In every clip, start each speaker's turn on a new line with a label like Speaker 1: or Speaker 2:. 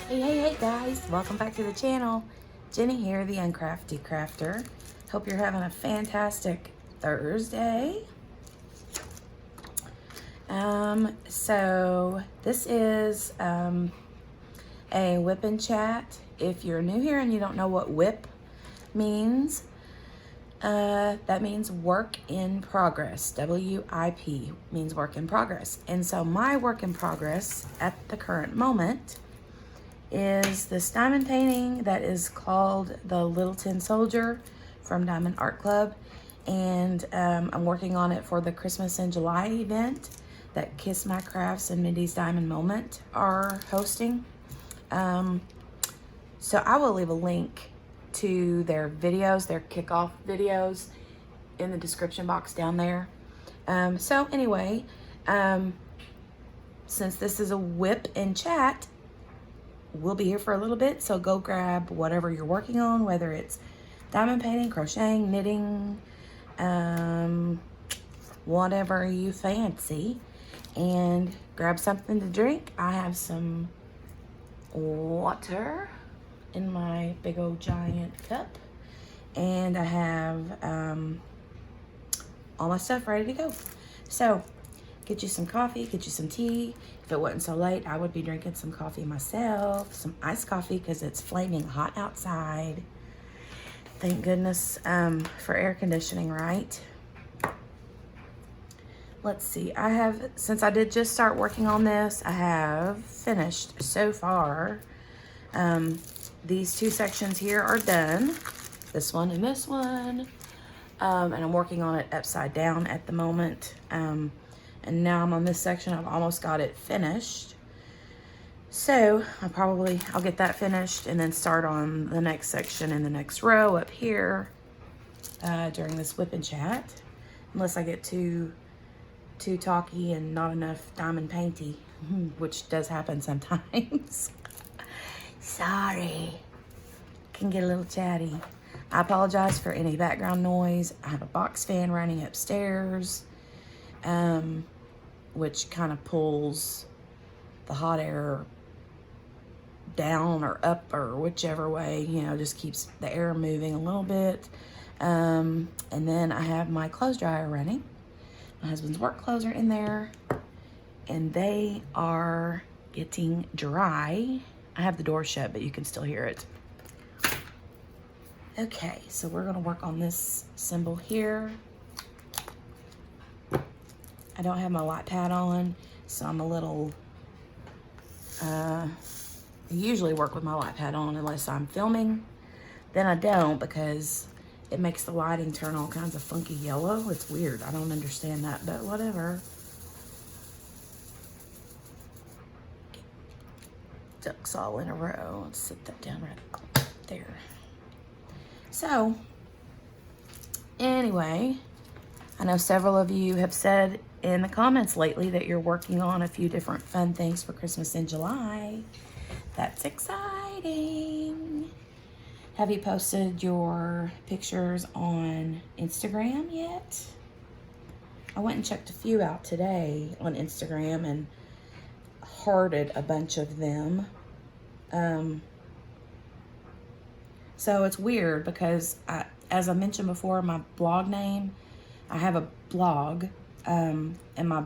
Speaker 1: Hey guys, welcome back to the channel. Jenny here, the Uncrafty Crafter. Hope you're having a fantastic Thursday. So this is a WIP and chat. If you're new here and you don't know what WIP means, that means work in progress. WIP means work in progress. And so my work in progress at the current moment is this diamond painting that is called the Little Tin Soldier from Diamond Art Club. And I'm working on it for the Christmas in July event that Kiss My Crafts and Mindy's Diamond Moment are hosting. So I will leave a link to their videos, their kickoff videos, in the description box down there. So anyway, since this is a WIP and chat, we'll be here for a little bit, so go grab whatever you're working on, whether it's diamond painting, crocheting, knitting, whatever you fancy, and grab something to drink. I have some water in my big old giant cup, and I have all my stuff ready to go. So get you some coffee, get you some tea. If it wasn't so late, I would be drinking some coffee myself, some iced coffee because it's flaming hot outside. Thank goodness for air conditioning, right? Let's see, since I did just start working on this, I have finished so far. These two sections here are done, this one and this one. And I'm working on it upside down at the moment. And now I'm on this section. I've almost got it finished. So I'll get that finished and then start on the next section in the next row up here during this WIP and chat. Unless I get too talky and not enough diamond painty, which does happen sometimes. Sorry, can get a little chatty. I apologize for any background noise. I have a box fan running upstairs, which kind of pulls the hot air down or up or whichever way, just keeps the air moving a little bit. And then I have my clothes dryer running. My husband's work clothes are in there, and they are getting dry. I have the door shut, but you can still hear it. Okay, so we're gonna work on this symbol here. I don't have my white pad on, so I'm a little, I usually work with my white pad on unless I'm filming. Then I don't, because it makes the lighting turn all kinds of funky yellow. It's weird, I don't understand that, but whatever. Ducks all in a row. Let's sit that down right there. So, anyway, I know several of you have said in the comments lately that you're working on a few different fun things for Christmas in July. That's exciting. Have you posted your pictures on Instagram yet? I went and checked a few out today on Instagram and hearted a bunch of them. So it's weird because as I mentioned before, my blog name, I have a blog, and my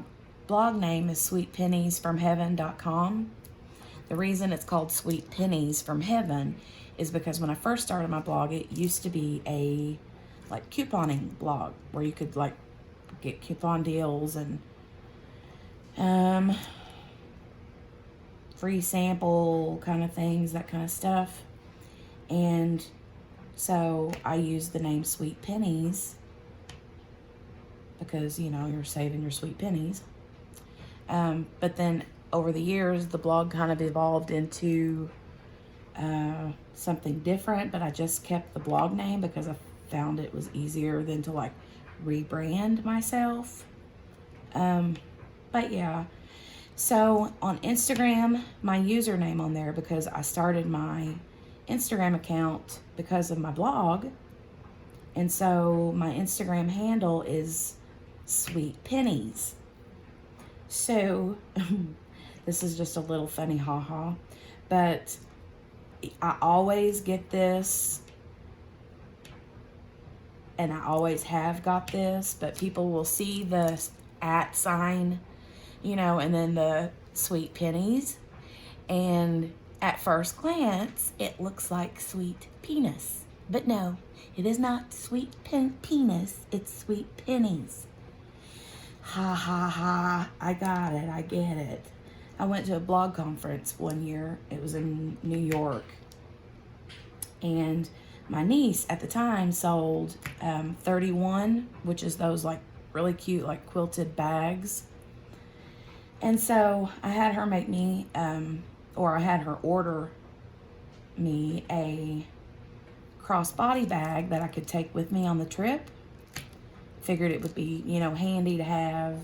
Speaker 1: blog name is sweetpenniesfromheaven.com. The reason it's called Sweet Pennies from Heaven is because when I first started my blog, it used to be a couponing blog where you could get coupon deals and free sample kind of things, that kind of stuff. And so I used the name Sweet Pennies because, you're saving your sweet pennies. But then over the years, the blog kind of evolved into something different, but I just kept the blog name because I found it was easier than to rebrand myself. But yeah, so on Instagram, my username on there, because I started my Instagram account because of my blog, and so my Instagram handle is Sweet Pennies. So this is just a little funny haha, but I always get this, and I always have got this, but people will see the @ sign, you know, and then the sweet pennies. And at first glance, it looks like sweet penis. But no, it is not sweet penis, it's sweet pennies. Ha ha ha, I got it, I get it. I went to a blog conference one year. It was in New York. And my niece at the time sold 31, which is those like really cute like quilted bags. And so I had her make me, or I had her order me a crossbody bag that I could take with me on the trip. Figured it would be, you know, handy to have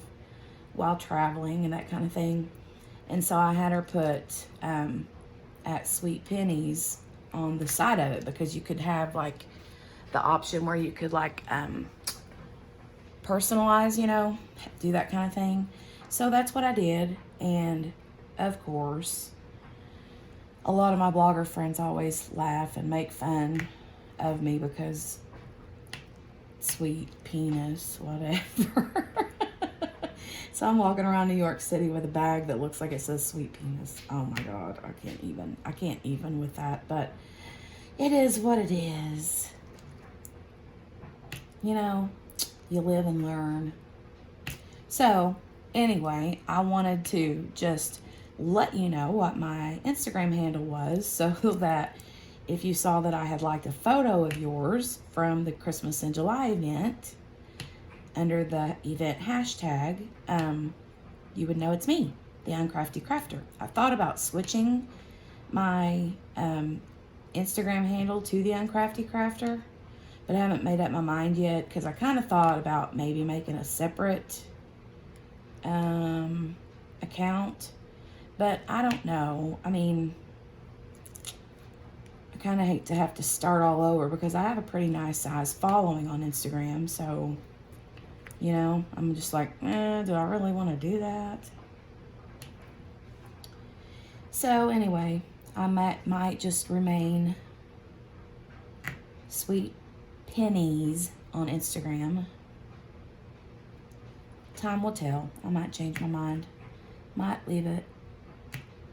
Speaker 1: while traveling and that kind of thing. And so I had her put @ sweet pennies on the side of it, because you could have like the option where you could like personalize, you know, do that kind of thing. So that's what I did. And of course, a lot of my blogger friends always laugh and make fun of me because sweet penis, whatever. So I'm walking around New York City with a bag that looks like it says sweet penis. Oh my God, I can't even with that, but it is what it is. You know, you live and learn. So anyway, I wanted to just let you know what my Instagram handle was, so that if you saw that I had liked a photo of yours from the Christmas in July event under the event hashtag, you would know it's me, the Uncrafty Crafter. I thought about switching my Instagram handle to the Uncrafty Crafter, but I haven't made up my mind yet, because I kind of thought about maybe making a separate account, but I don't know. I mean, I kind of hate to have to start all over, because I have a pretty nice size following on Instagram, so, you know, I'm just like, do I really want to do that? So anyway, I might just remain sweet pennies on Instagram. Time will tell. I might change my mind. Might leave it.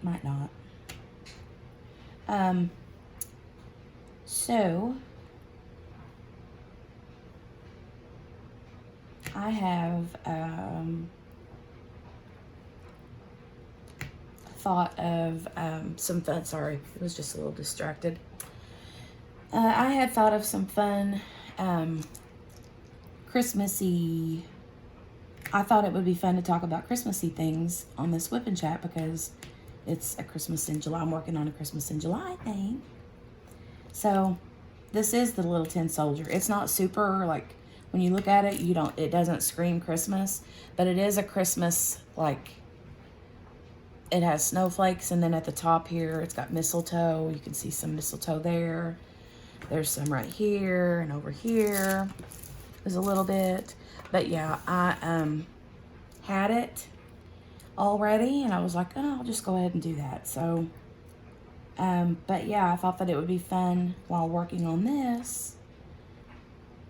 Speaker 1: Might not. So I have thought of some fun. Sorry, it was just a little distracted. I had thought of some fun Christmassy. I thought it would be fun to talk about Christmassy things on this WIP and Chat, because it's a Christmas in July. I'm working on a Christmas in July thing. So this is the Little Tin Soldier. It's not super, like, when you look at it, it doesn't scream Christmas, but it is a Christmas, like, it has snowflakes, and then at the top here, it's got mistletoe. You can see some mistletoe there. There's some right here, and over here there's a little bit. But yeah, I had it already, and I was like, oh, I'll just go ahead and do that. So, but yeah, I thought that it would be fun while working on this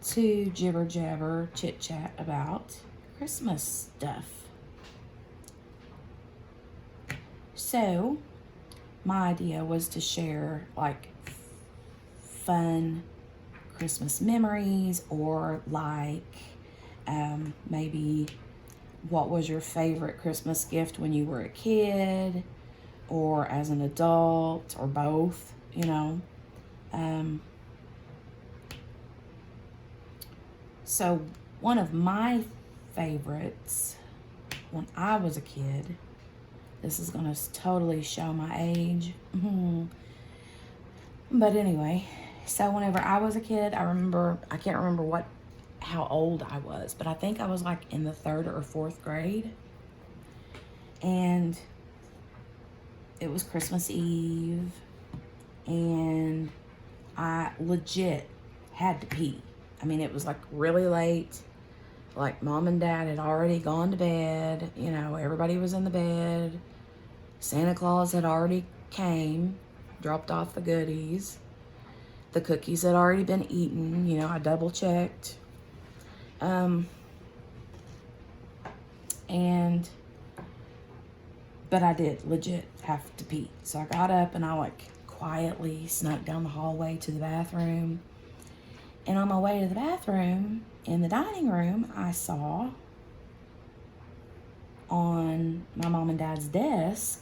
Speaker 1: to jibber jabber, chit chat about Christmas stuff. So my idea was to share like fun Christmas memories, or like maybe what was your favorite Christmas gift when you were a kid, or as an adult, or both, you know. So one of my favorites when I was a kid, this is going to totally show my age. But anyway, so whenever I was a kid, I can't remember how old I was, but I think I was like in the 3rd or 4th grade. And it was Christmas Eve, and I legit had to pee. I mean, it was like really late. Like Mom and Dad had already gone to bed. You know, everybody was in the bed. Santa Claus had already came. dropped off the goodies. The cookies had already been eaten. You know, I double checked. But I did legit have to pee. So I got up and I like quietly snuck down the hallway to the bathroom. And on my way to the bathroom, in the dining room, I saw on my mom and dad's desk,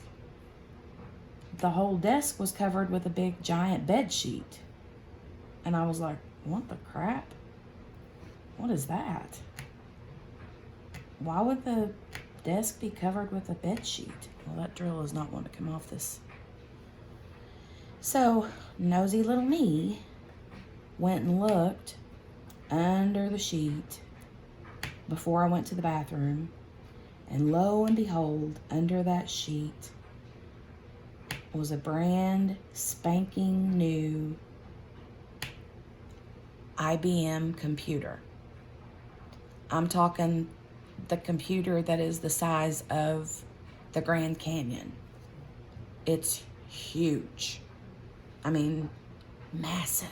Speaker 1: the whole desk was covered with a big giant bed sheet. And I was like, what the crap? What is that? Why would the desk be covered with a bed sheet? Well, that drill is not wanting to come off this. So, nosy little me went and looked under the sheet before I went to the bathroom. And lo and behold, under that sheet was a brand spanking new IBM computer. I'm talking the computer that is the size of the Grand Canyon. It's huge. I mean, massive.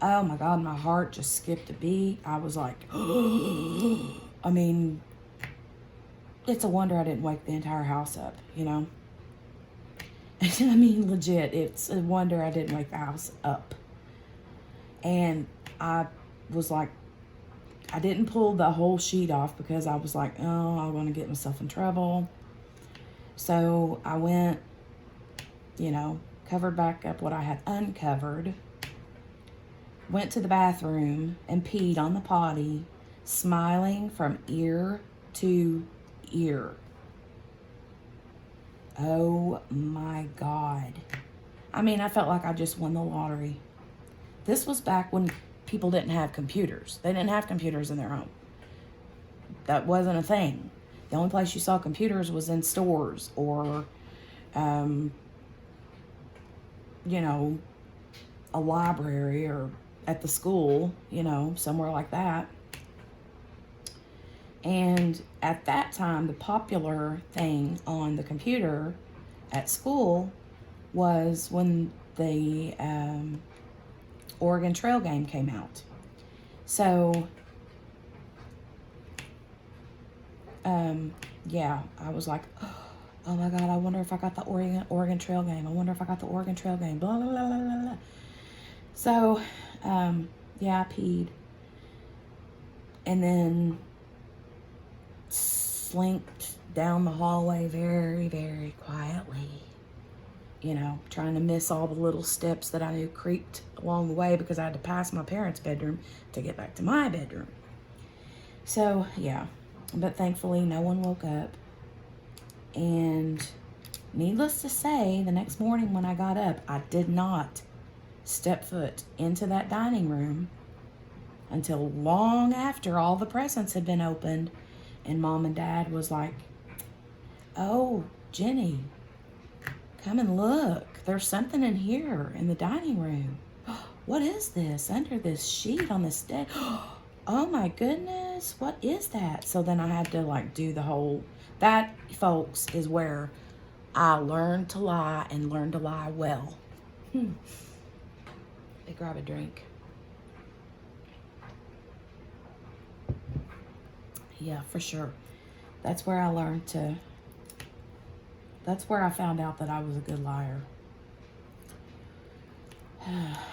Speaker 1: Oh my God, my heart just skipped a beat. I was like, I mean, it's a wonder I didn't wake the entire house up, you know? I mean, legit, it's a wonder I didn't wake the house up. And I was like, I didn't pull the whole sheet off because I was like, oh, I want to get myself in trouble. So I went, you know, covered back up what I had uncovered, went to the bathroom and peed on the potty, smiling from ear to ear. Oh my God. I mean, I felt like I just won the lottery. This was back when people didn't have computers. They didn't have computers in their home. That wasn't a thing. The only place you saw computers was in stores or, you know, a library or at the school, you know, somewhere like that. And at that time, the popular thing on the computer at school was when the Oregon Trail game came out. So, yeah, I was like, oh my God, I wonder if I got the Oregon Trail game. I wonder if I got the Oregon Trail game. Blah, blah, blah, blah, blah, blah. So, yeah, I peed. And then slinked down the hallway very, very quietly. You know, trying to miss all the little steps that I knew creaked along the way because I had to pass my parents' bedroom to get back to my bedroom. So, yeah. But thankfully, no one woke up. And needless to say, the next morning when I got up, I did not step foot into that dining room until long after all the presents had been opened. And Mom and Dad was like, oh, Jenny, come and look. There's something in here in the dining room. What is this under this sheet on this desk? Oh my goodness, what is that? So then I had to like do the whole, that folks is where I learned to lie and learned to lie well. Let me grab a drink. Yeah, for sure. That's where I learned to, that's where I found out that I was a good liar.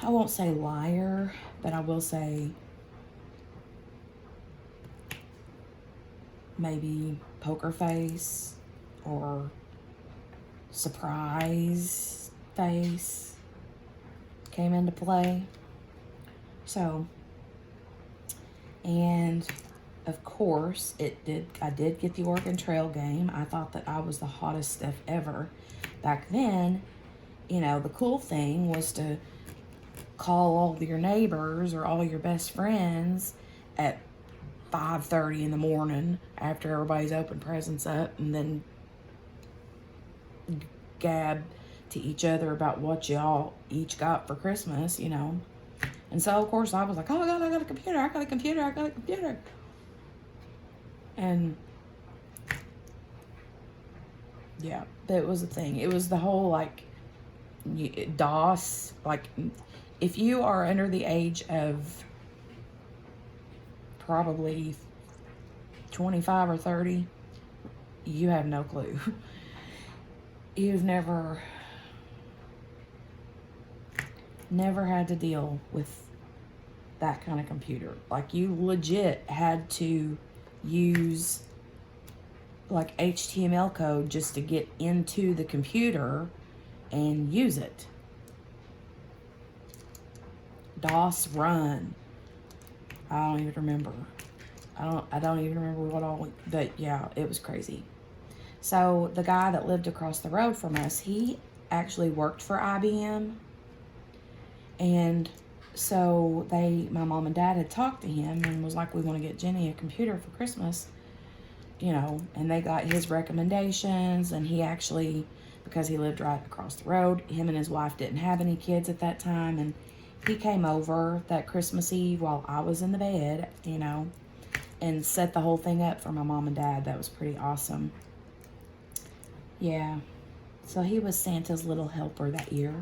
Speaker 1: I won't say liar, but I will say maybe poker face or surprise face came into play. So, and of course, I did get the Oregon Trail game. I thought that I was the hottest stuff ever. Back then, you know, the cool thing was to call all your neighbors or all your best friends at 5:30 in the morning after everybody's opened presents up and then gab to each other about what y'all each got for Christmas, you know. And so, of course, I was like, oh my God, I got a computer, I got a computer, I got a computer. And yeah, that was the thing. It was the whole like DOS, like, if you are under the age of probably 25 or 30, you have no clue. You've never had to deal with that kind of computer. Like, you legit had to use like HTML code just to get into the computer and use it. DOS run. I don't even remember. I don't even remember what all, but yeah, it was crazy. So the guy that lived across the road from us, he actually worked for IBM. And so my mom and dad had talked to him and was like, we want to get Jenny a computer for Christmas, you know, and they got his recommendations. And he actually, because he lived right across the road, him and his wife didn't have any kids at that time. And he came over that Christmas Eve while I was in the bed, you know, and set the whole thing up for my mom and dad. That was pretty awesome. Yeah. So he was Santa's little helper that year.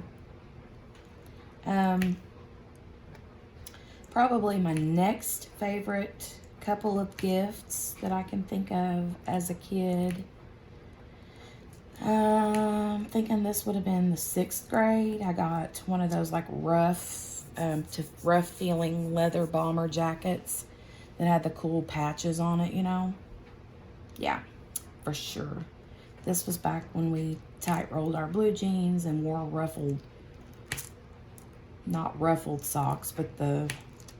Speaker 1: Probably my next favorite couple of gifts that I can think of as a kid. I'm thinking this would have been the 6th grade. I got one of those like rough feeling leather bomber jackets that had the cool patches on it, you know. Yeah, for sure. This was back when we tight rolled our blue jeans and wore not ruffled socks, but the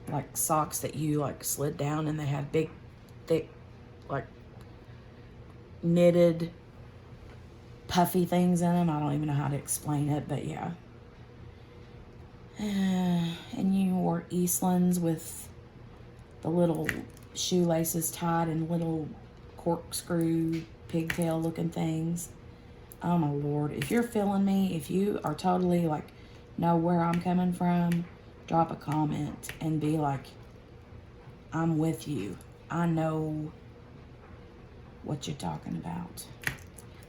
Speaker 1: like socks that you like slid down and they had big, thick, like knitted, puffy things in them. I don't even know how to explain it, but yeah. And you wore Eastlands with the little shoelaces tied in little corkscrew pigtail looking things. Oh my Lord. If you're feeling me, if you are totally like know where I'm coming from, drop a comment and be like, I'm with you. I know what you're talking about.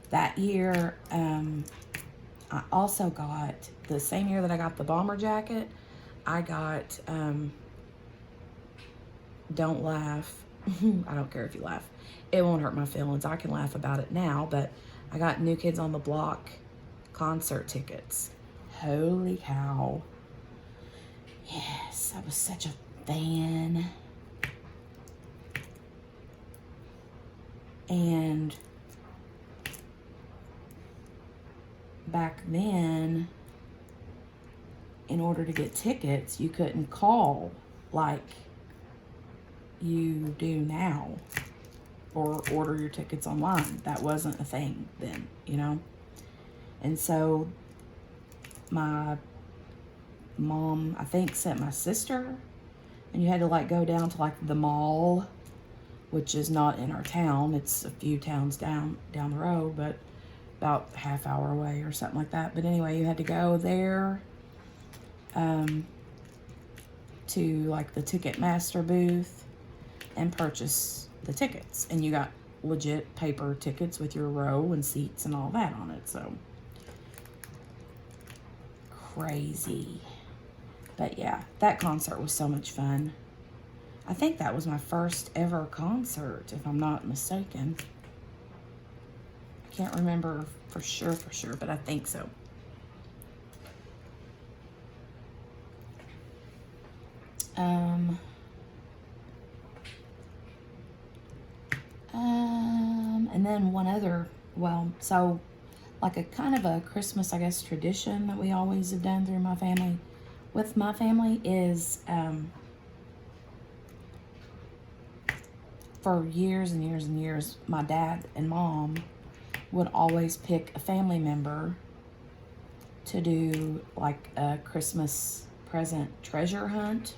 Speaker 1: That year, I also got, the same year that I got the bomber jacket, I got, don't laugh. I don't care if you laugh. It won't hurt my feelings. I can laugh about it now, but I got New Kids on the Block concert tickets. Holy cow. Yes, I was such a fan. And back then, in order to get tickets, you couldn't call like you do now or order your tickets online. That wasn't a thing then, you know? And so my mom, I think, sent my sister, and you had to like go down to like the mall, which is not in our town. It's a few towns down the road, but about a half hour away or something like that. But anyway, you had to go there to like the Ticketmaster booth and purchase the tickets. And you got legit paper tickets with your row and seats and all that on it. So crazy. But yeah, that concert was so much fun. I think that was my first ever concert, if I'm not mistaken. I can't remember for sure, but I think so. And then one other, well, so like a kind of a Christmas, I guess, tradition that we always have done through my family, with my family is, for years and years and years, my dad and mom would always pick a family member to do like a Christmas present treasure hunt.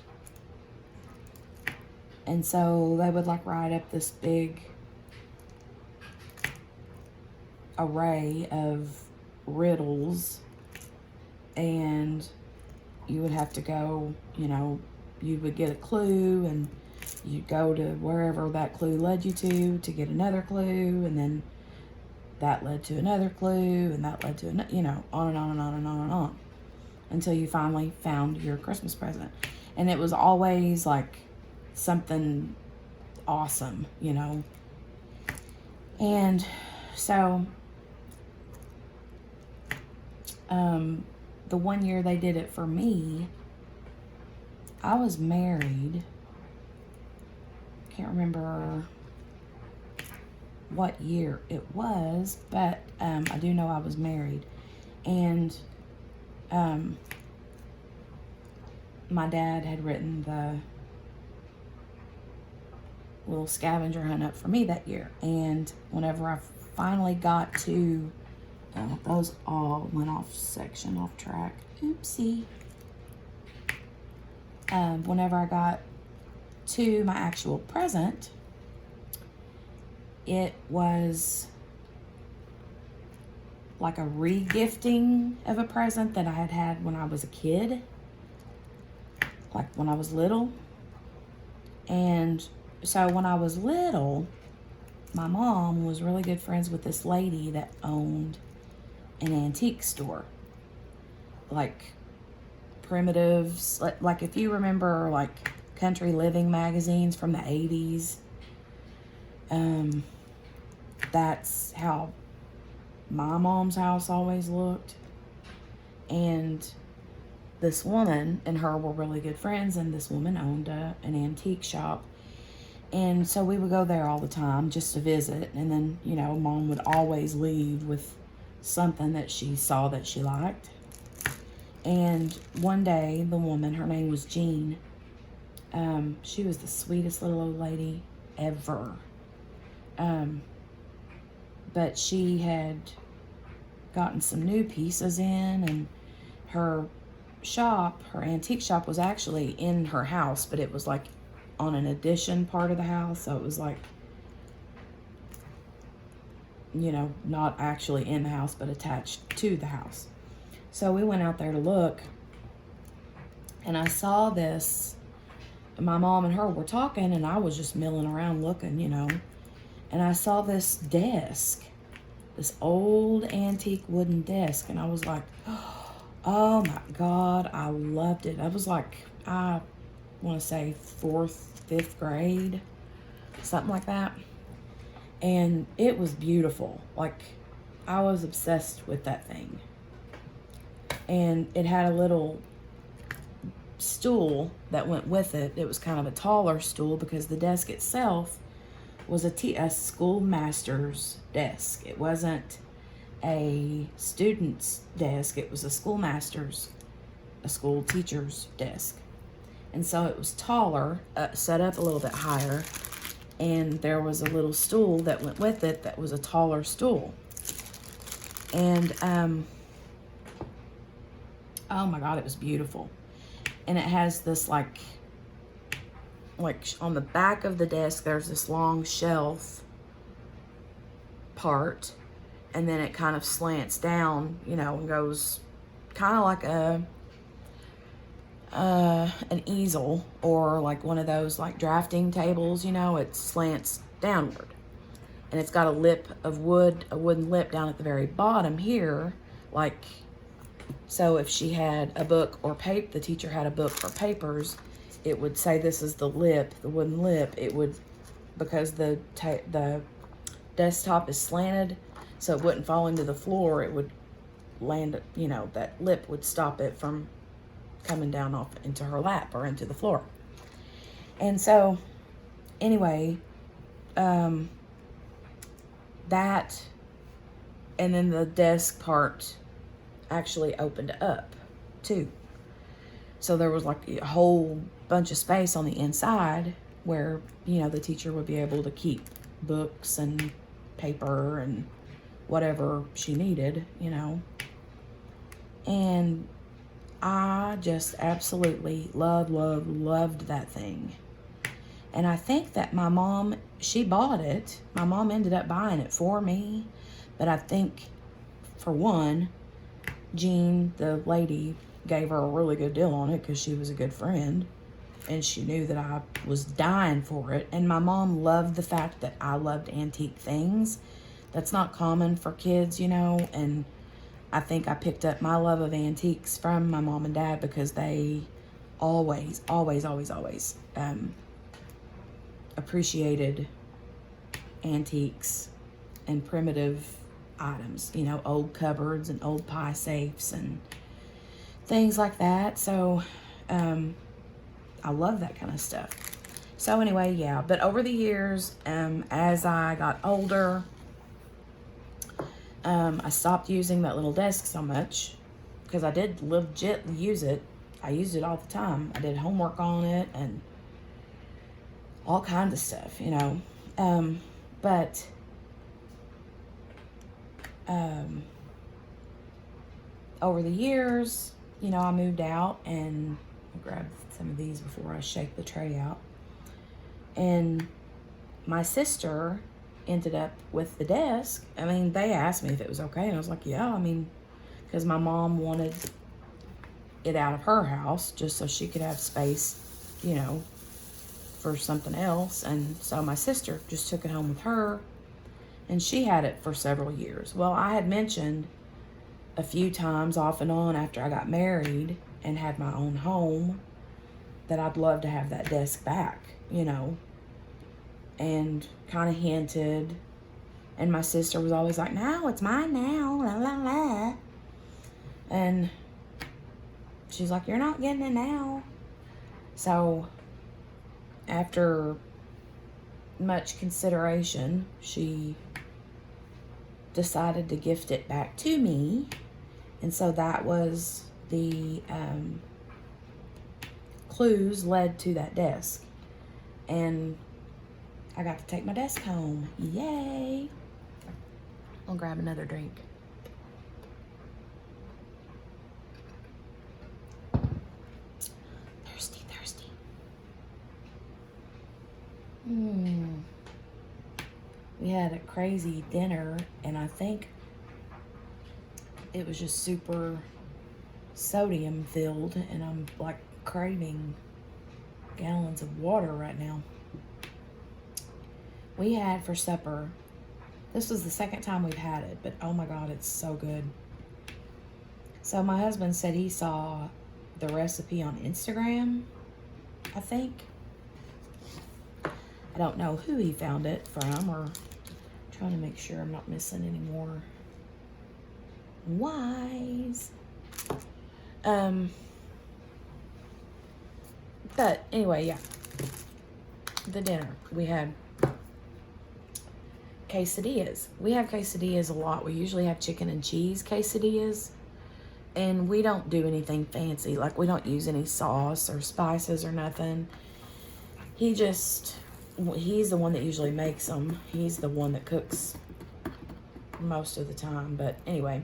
Speaker 1: And so they would like write up this big array of riddles, and you would have to go, you know, you would get a clue and you'd go to wherever that clue led you to get another clue, and then that led to another clue, and that led to another, you know, on and on and on and on and on, until you finally found your Christmas present. And it was always like something awesome, you know. And so the one year they did it for me, I was married. Can't remember what year it was, but I do know I was married. And my dad had written the little scavenger hunt up for me that year. And whenever I finally got to, those all went off track. Oopsie. Whenever I got to my actual present, it was like a re-gifting of a present that I had had when I was a kid, like when I was little. And so when I was little, my mom was really good friends with this lady that owned an antique store, like primitives, like if you remember like country living magazines from the 80s, that's how my mom's house always looked. And this woman and her were really good friends, and this woman owned an antique shop. And so we would go there all the time just to visit. And then, you know, Mom would always leave with something that she saw that she liked. And one day, the woman, her name was Jean, she was the sweetest little old lady ever. But she had gotten some new pieces in, and her shop, her antique shop, was actually in her house, but it was like on an addition part of the house. So it was like, you know, not actually in the house, but attached to the house. So we went out there to look, and I saw this. My mom and her were talking, and I was just milling around looking, you know. And I saw this desk, this old antique wooden desk, and I was like, oh my God, I loved it. I was like, I want to say 4th, 5th grade, something like that. And it was beautiful. Like, I was obsessed with that thing. And it had a little stool that went with it. It was kind of a taller stool because the desk itself was a schoolmaster's desk. It wasn't a student's desk. It was a schoolmaster's, a school teacher's desk. And so it was taller, set up a little bit higher, and there was a little stool that went with it that was a taller stool. And oh my God, it was beautiful. And it has this like on the back of the desk, there's this long shelf part, and then it kind of slants down, you know, and goes kind of like an easel, or like one of those like drafting tables, you know. It slants downward, and it's got a lip of wood, a wooden lip down at the very bottom here, like, so if she had a book or paper, the teacher had a book or papers, it would say this is the lip, the wooden lip. It would, because the desktop is slanted, so it wouldn't fall into the floor, it would land, you know, that lip would stop it from coming down off into her lap or into the floor. And so anyway, that, and then the desk part actually opened up too. So there was like a whole bunch of space on the inside where, you know, the teacher would be able to keep books and paper and whatever she needed, you know. And I just absolutely loved that thing. And I think that my mom, she bought it. My mom ended up buying it for me. But I think, for one, Jean, the lady, gave her a really good deal on it because she was a good friend. And she knew that I was dying for it. And my mom loved the fact that I loved antique things. That's not common for kids, you know, and I think I picked up my love of antiques from my mom and dad because they always appreciated antiques and primitive items, you know, old cupboards and old pie safes and things like that. So I love that kind of stuff. So anyway, yeah, but over the years, as I got older, I stopped using that little desk so much because I did legit use it. I used it all the time. I did homework on it and all kinds of stuff, you know. But over the years, you know, I moved out, and I'll grab some of these before I shake the tray out. And my sister ended up with the desk. I mean, they asked me if it was okay, and I was like, yeah, I mean, because my mom wanted it out of her house just so she could have space, you know, for something else. And so my sister just took it home with her, and she had it for several years. Well, I had mentioned a few times off and on after I got married and had my own home that I'd love to have that desk back, you know, and kind of hinted. And my sister was always like, no, it's mine now, la la la. And she's like, you're not getting it now. So after much consideration, she decided to gift it back to me. And so that was the clues led to that desk. And I got to take my desk home. Yay! I'll grab another drink. Thirsty. We had a crazy dinner, and I think it was just super sodium filled, and I'm like craving gallons of water right now. We had for supper, this was the second time we've had it, but oh my God, it's so good. So my husband said he saw the recipe on Instagram, I think. I don't know who he found it from, or trying to make sure I'm not missing any more whys. But anyway, yeah. The dinner. We had quesadillas. We have quesadillas a lot. We usually have chicken and cheese quesadillas. And we don't do anything fancy. Like, we don't use any sauce or spices or nothing. He's the one that usually makes them. He's the one that cooks most of the time. But anyway,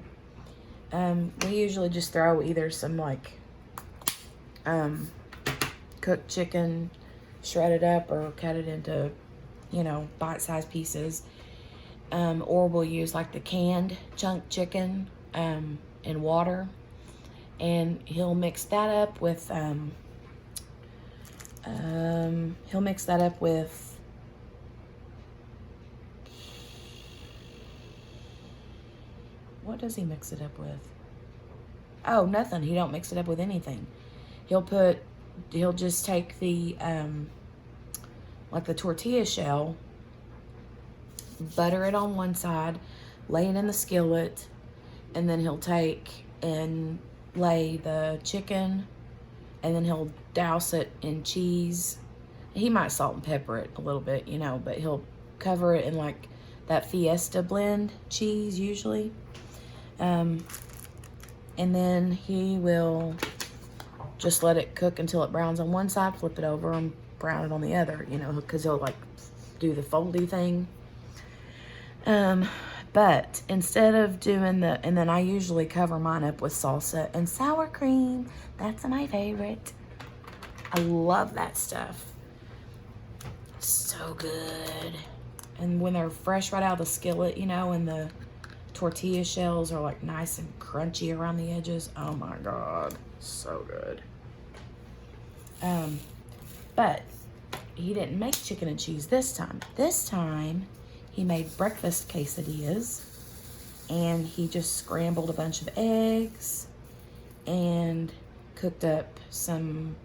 Speaker 1: we usually just throw either some like cooked chicken, shred it up or cut it into, you know, bite-sized pieces. Or we'll use like the canned chunk chicken in water. And he'll mix that up with what does he mix it up with? Oh, nothing. He don't mix it up with anything. He'll just take the like the tortilla shell, butter it on one side, lay it in the skillet, and then he'll take and lay the chicken, and then he'll douse it in cheese. He might salt and pepper it a little bit, you know, but he'll cover it in like that Fiesta blend cheese usually. And then he will just let it cook until it browns on one side, flip it over and brown it on the other, you know, because he'll like do the foldy thing. But instead of doing and then I usually cover mine up with salsa and sour cream. That's my favorite. I love that stuff. So good. And when they're fresh right out of the skillet, you know, and the tortilla shells are like nice and crunchy around the edges. Oh my God, so good. But he didn't make chicken and cheese this time. This time he made breakfast quesadillas, and he just scrambled a bunch of eggs and cooked up some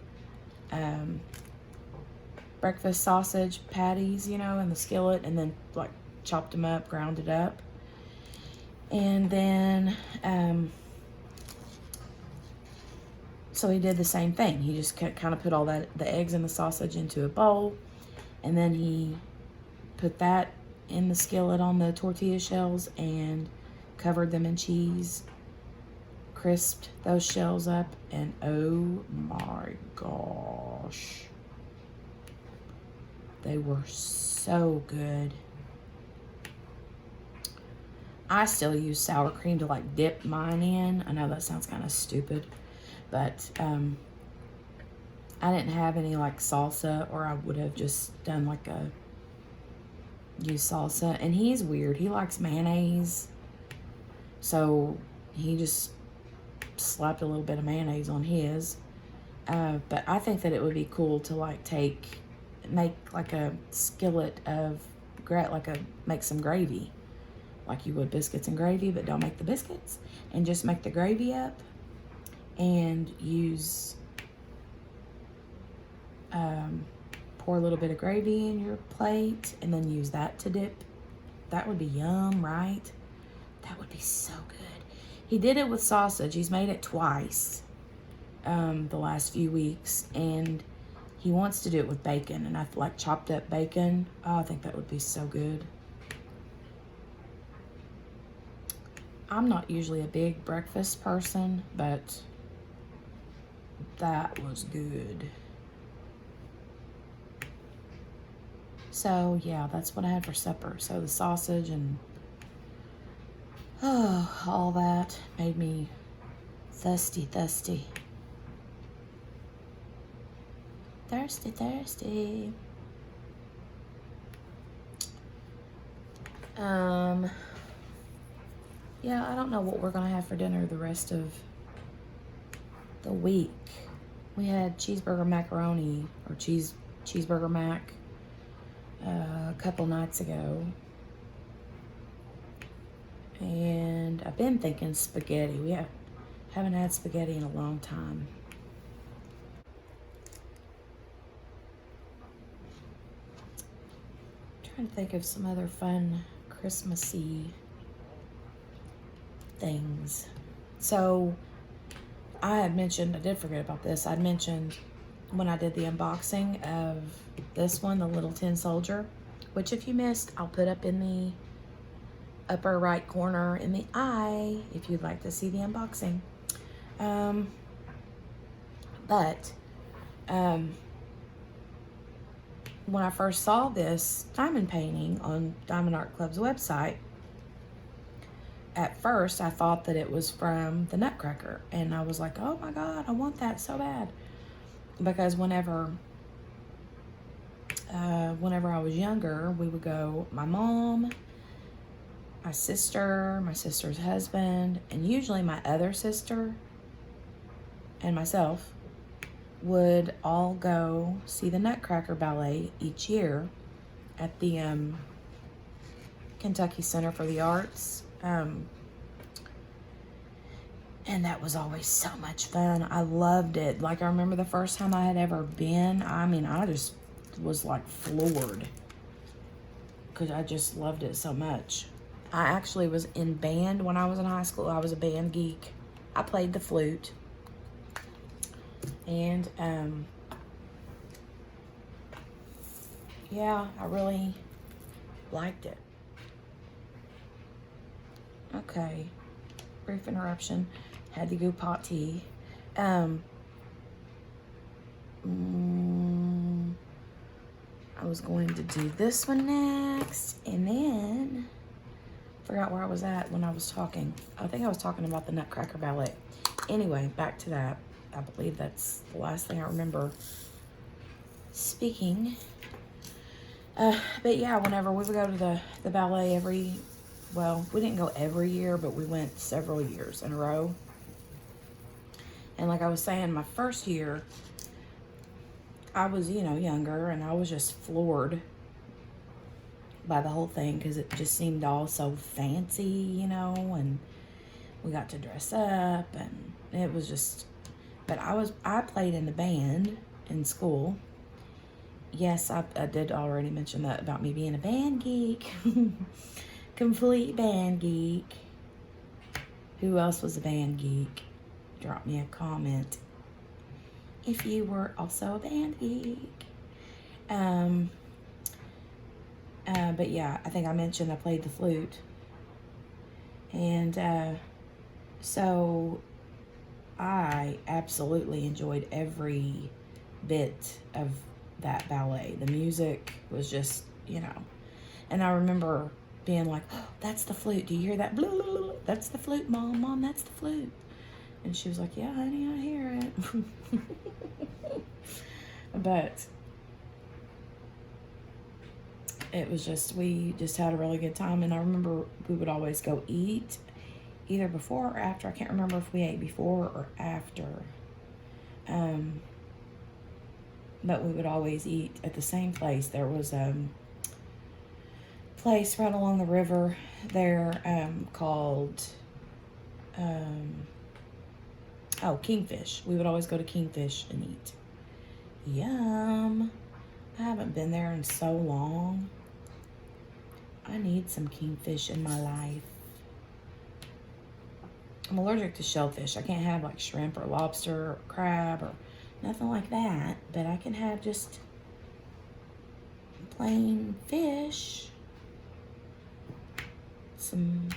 Speaker 1: breakfast sausage patties, you know, in the skillet, and then like chopped them up, ground it up. And then, so he did the same thing. He just kind of put all the eggs and the sausage into a bowl, and then he put that in the skillet on the tortilla shells and covered them in cheese, crisped those shells up, and oh my gosh, they were so good. I still use sour cream to like dip mine in. I know that sounds kind of stupid, but I didn't have any like salsa, or I would have just done like use salsa. And he's weird. He likes mayonnaise, so he just slapped a little bit of mayonnaise on his. But I think that it would be cool to like make like a skillet of make some gravy, like you would biscuits and gravy, but don't make the biscuits, and just make the gravy up and use, pour a little bit of gravy in your plate and then use that to dip. That would be yum, right? That would be so good. He did it with sausage. He's made it twice the last few weeks, and he wants to do it with bacon, and I've like chopped up bacon. Oh, I think that would be so good. I'm not usually a big breakfast person, but that was good. So yeah, that's what I had for supper. So the sausage and all that made me thirsty. Thirsty. Yeah, I don't know what we're gonna have for dinner the rest of the week. We had cheeseburger macaroni, or cheeseburger mac a couple nights ago. And I've been thinking spaghetti. We haven't had spaghetti in a long time. I'm trying to think of some other fun Christmassy things. So I did forget about this. I mentioned when I did the unboxing of this one, the little tin soldier, which if you missed, I'll put up in the upper right corner in the eye if you'd like to see the unboxing. When I first saw this diamond painting on Diamond Art Club's website, at first I thought that it was from the Nutcracker, and I was like, oh my God, I want that so bad. Because whenever I was younger, we would go, my mom, my sister's husband, and usually my other sister and myself would all go see the Nutcracker Ballet each year at the Kentucky Center for the Arts. And that was always so much fun. I loved it. Like, I remember the first time I had ever been, I mean, I just was like floored, because I just loved it so much. I actually was in band when I was in high school. I was a band geek. I played the flute. And, yeah, I really liked it. Okay, brief interruption. Had to go pot tea. I was going to do this one next, and then forgot where I was at when I was talking. I think I was talking about the Nutcracker Ballet. Anyway, back to that. I believe that's the last thing I remember speaking. But yeah, whenever we would go to the ballet well, we didn't go every year, but we went several years in a row. And like I was saying, my first year, I was, younger, and I was just floored by the whole thing because it just seemed all so fancy, you know, and we got to dress up, and it was just, but I played in the band in school. Yes, I did already mention that about me being a band geek. Complete band geek. Who else was a band geek? Drop me a comment if you were also a band geek. But yeah, I think I mentioned I played the flute. And so I absolutely enjoyed every bit of that ballet. The music was just, you know, and I remember being like, oh, that's the flute. Do you hear that? Blah, blah, blah. That's the flute, Mom. Mom, that's the flute. And she was like, yeah, honey, I hear it. But it was just, we just had a really good time. And I remember we would always go eat either before or after. I can't remember if we ate before or after. But we would always eat at the same place. There was a place right along the river there called, Kingfish. We would always go to Kingfish and eat. Yum. I haven't been there in so long. I need some Kingfish in my life. I'm allergic to shellfish. I can't have like shrimp or lobster or crab or nothing like that, but I can have just plain fish. Some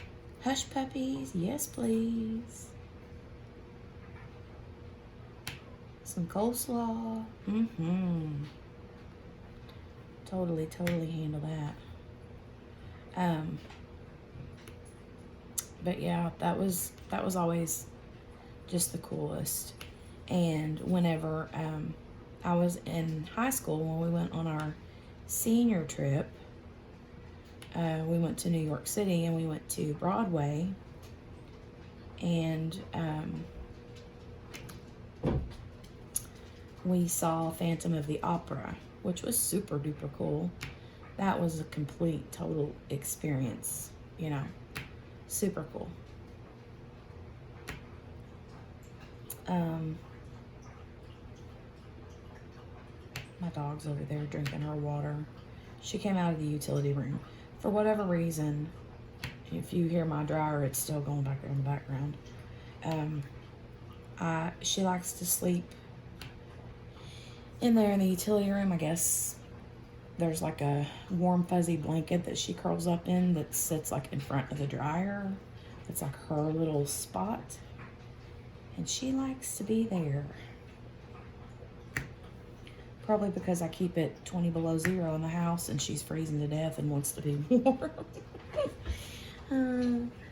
Speaker 1: hush puppies, yes please. Some coleslaw. Totally handle that. But yeah, that was always just the coolest. And whenever I was in high school, when we went on our senior trip, we went to New York City and we went to Broadway, and we saw Phantom of the Opera, which was super duper cool. That was a complete, total experience, you know, super cool. My dog's over there drinking her water. She came out of the utility room. For whatever reason, if you hear my dryer, it's still going back there in the background. She likes to sleep in there in the utility room. I guess there's like a warm fuzzy blanket that she curls up in that sits like in front of the dryer. It's like her little spot, and she likes to be there. Probably because I keep it 20 below zero in the house and she's freezing to death and wants to be warm.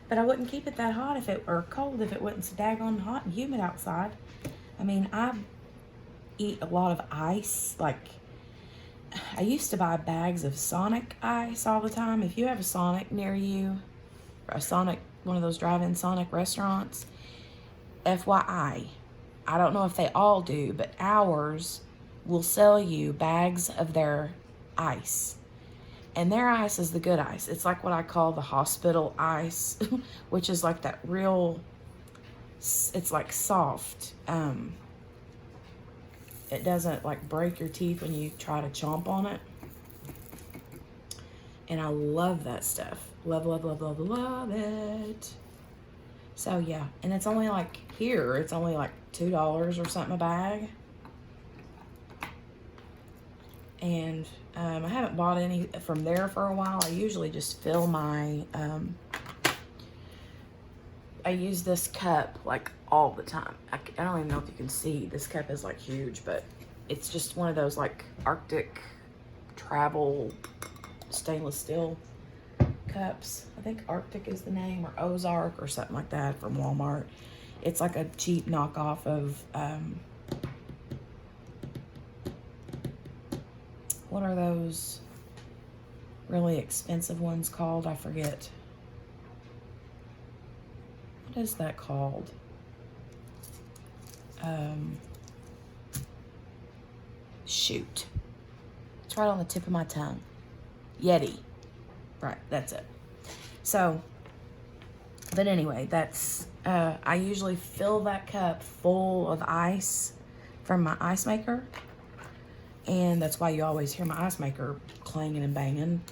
Speaker 1: But I wouldn't keep it that hot or cold if it wasn't so daggone hot and humid outside. I mean, I eat a lot of ice. Like, I used to buy bags of Sonic ice all the time. If you have a Sonic near you, or a Sonic, one of those drive-in Sonic restaurants, FYI, I don't know if they all do, but ours will sell you bags of their ice. And their ice is the good ice. It's like what I call the hospital ice, which is like that real, it's like soft. It doesn't like break your teeth when you try to chomp on it. And I love that stuff. Love it. So yeah, and it's only like here, it's only like $2 or something a bag. And I haven't bought any from there for a while. I usually just fill my, I use this cup like all the time. I don't even know if you can see. This cup is like huge, but it's just one of those like Arctic travel stainless steel cups. I think Arctic is the name, or Ozark or something like that, from Walmart. It's like a cheap knockoff of, what are those really expensive ones called? I forget. What is that called? Shoot. It's right on the tip of my tongue. Yeti. Right, that's it. So, but anyway, that's, I usually fill that cup full of ice from my ice maker. And that's why you always hear my ice maker clanging and banging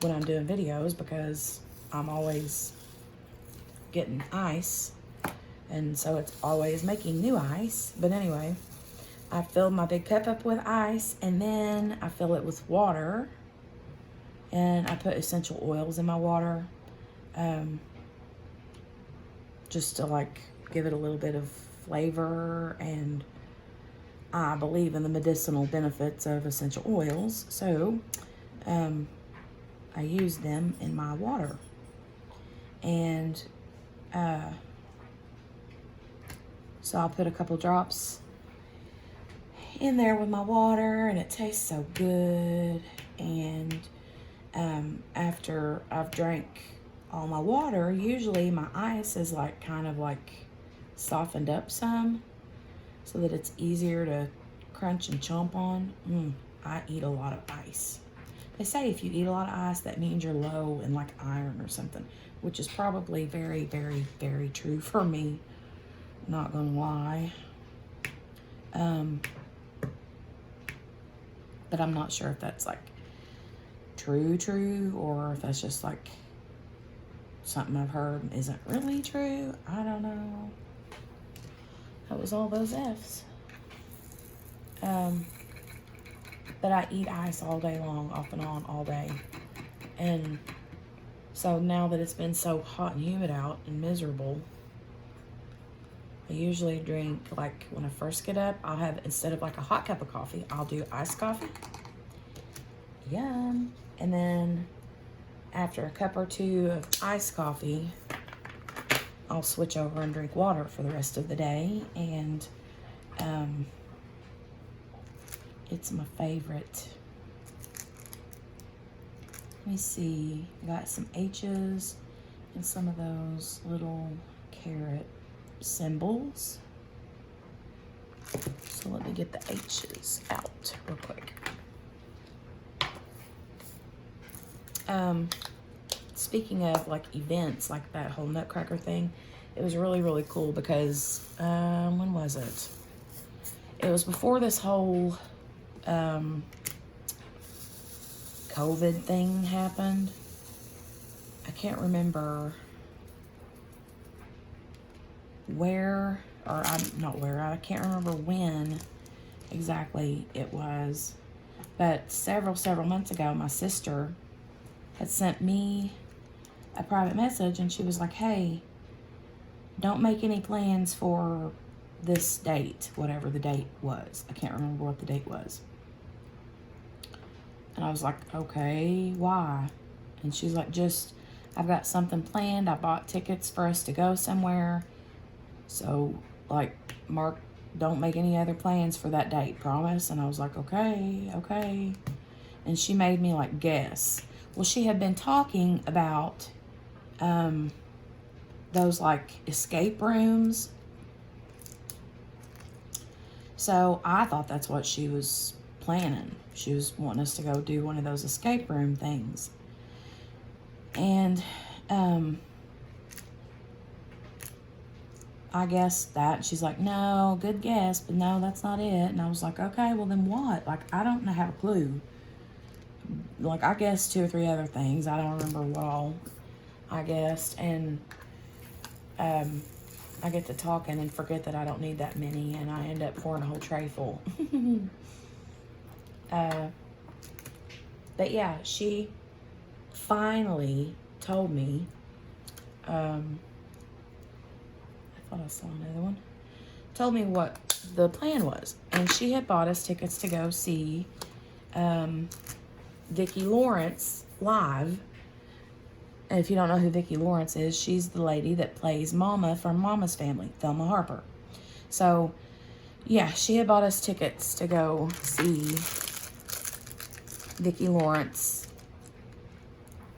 Speaker 1: when I'm doing videos, because I'm always getting ice. And so it's always making new ice. But anyway, I fill my big cup up with ice, and then I fill it with water. And I put essential oils in my water, just to like give it a little bit of flavor, and I believe in the medicinal benefits of essential oils, so I use them in my water. And so I'll put a couple drops in there with my water, and it tastes so good. And after I've drank all my water, usually my ice is like kind of like softened up some, so that it's easier to crunch and chomp on. I eat a lot of ice. They say if you eat a lot of ice, that means you're low in like iron or something, which is probably very, very, very true for me. Not gonna lie. But I'm not sure if that's like true, or if that's just like something I've heard isn't really true. I don't know. That was all those F's. But I eat ice all day long, off and on, all day. And so now that it's been so hot and humid out and miserable, I usually drink, like when I first get up, I'll have, instead of like a hot cup of coffee, I'll do iced coffee. Yum. And then after a cup or two of iced coffee, I'll switch over and drink water for the rest of the day. And it's my favorite. Let me see. I got some H's and some of those little carrot symbols. So let me get the H's out real quick. Speaking of like events, like that whole Nutcracker thing, it was really, really cool because, when was it? It was before this whole, COVID thing happened. I can't remember where, or I can't remember when exactly it was, but several months ago, my sister had sent me a private message, and she was like, hey, don't make any plans for this date, whatever the date was. I can't remember what the date was. And I was like, okay, why? And she's like, I've got something planned. I bought tickets for us to go somewhere. So, like, Mark, don't make any other plans for that date, promise? And I was like, okay. And she made me, like, guess. Well, she had been talking about those, like, escape rooms. So I thought that's what she was planning. She was wanting us to go do one of those escape room things. And I guessed that. She's like, no, good guess, but no, that's not it. And I was like, okay, well then what? Like, I don't have a clue. Like, I guessed 2 or 3 other things. I don't remember what all I guessed. And I get to talking and forget that I don't need that many, and I end up pouring a whole tray full. But yeah, she finally told me, I thought I saw another one, told me what the plan was. And she had bought us tickets to go see Vicki Lawrence live. And if you don't know who Vicki Lawrence is, she's the lady that plays Mama from Mama's Family, Thelma Harper. So, yeah, she had bought us tickets to go see Vicki Lawrence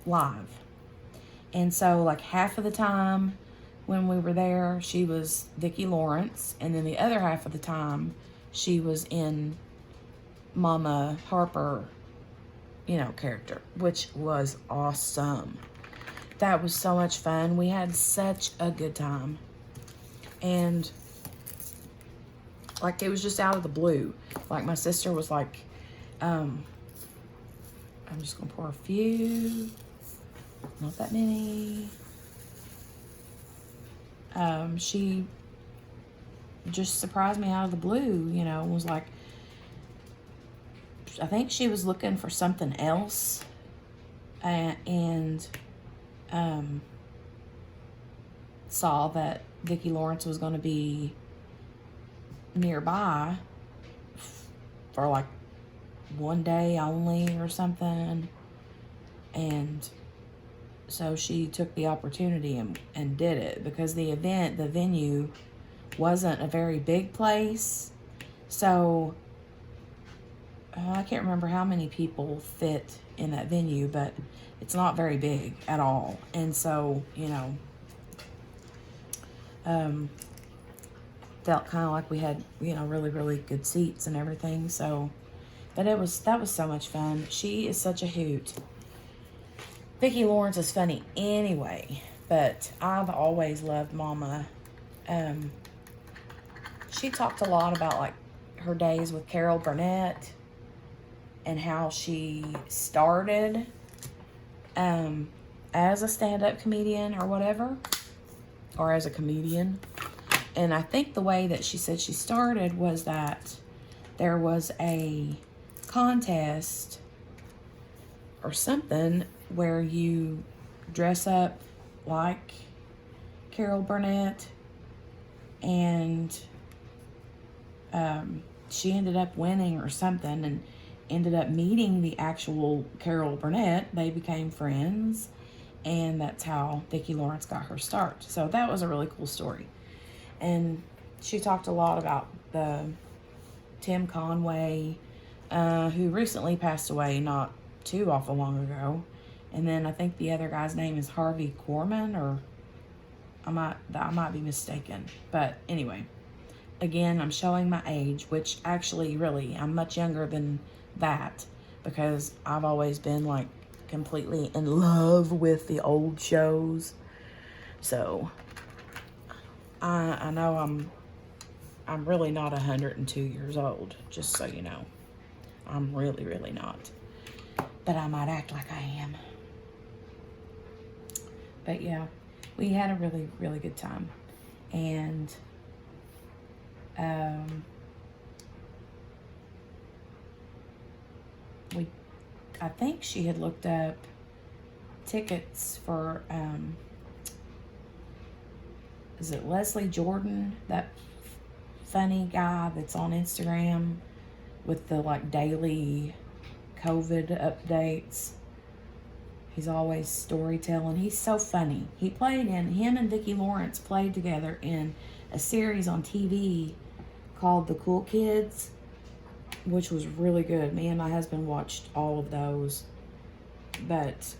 Speaker 1: live. And so, like, half of the time when we were there, she was Vicki Lawrence. And then the other half of the time, she was in Mama Harper, you know, character, which was awesome. That was so much fun. We had such a good time. And like, it was just out of the blue. Like, my sister was like, I'm just gonna pour a few, not that many. She just surprised me out of the blue, you know, was like, I think she was looking for something else, and saw that Vicki Lawrence was going to be nearby for like one day only or something, and so she took the opportunity and did it, because the venue wasn't a very big place, so I can't remember how many people fit in that venue, but it's not very big at all. And so, you know, felt kind of like we had, you know, really, really good seats and everything. So, but that was so much fun. She is such a hoot. Vicki Lawrence is funny anyway, but I've always loved Mama. She talked a lot about like her days with Carol Burnett and how she started as a stand-up comedian or whatever, or as a comedian. And I think the way that she said she started was that there was a contest or something where you dress up like Carol Burnett, and she ended up winning or something, and ended up meeting the actual Carol Burnett. They became friends, and that's how Vicki Lawrence got her start. So that was a really cool story. And she talked a lot about the Tim Conway, who recently passed away not too awful long ago. And then I think the other guy's name is Harvey Korman, or I might be mistaken. But anyway, again, I'm showing my age, which actually really, I'm much younger than that, because I've always been like completely in love with the old shows. So I know I'm really not 102 years old, just so you know. I'm really, really not. But I might act like I am. But yeah, we had a really, really good time. And I think she had looked up tickets for, is it Leslie Jordan, that funny guy that's on Instagram with the like daily COVID updates? He's always storytelling. He's so funny. Him and Vicki Lawrence played together in a series on TV called The Cool Kids, which was really good. Me and my husband watched all of those. But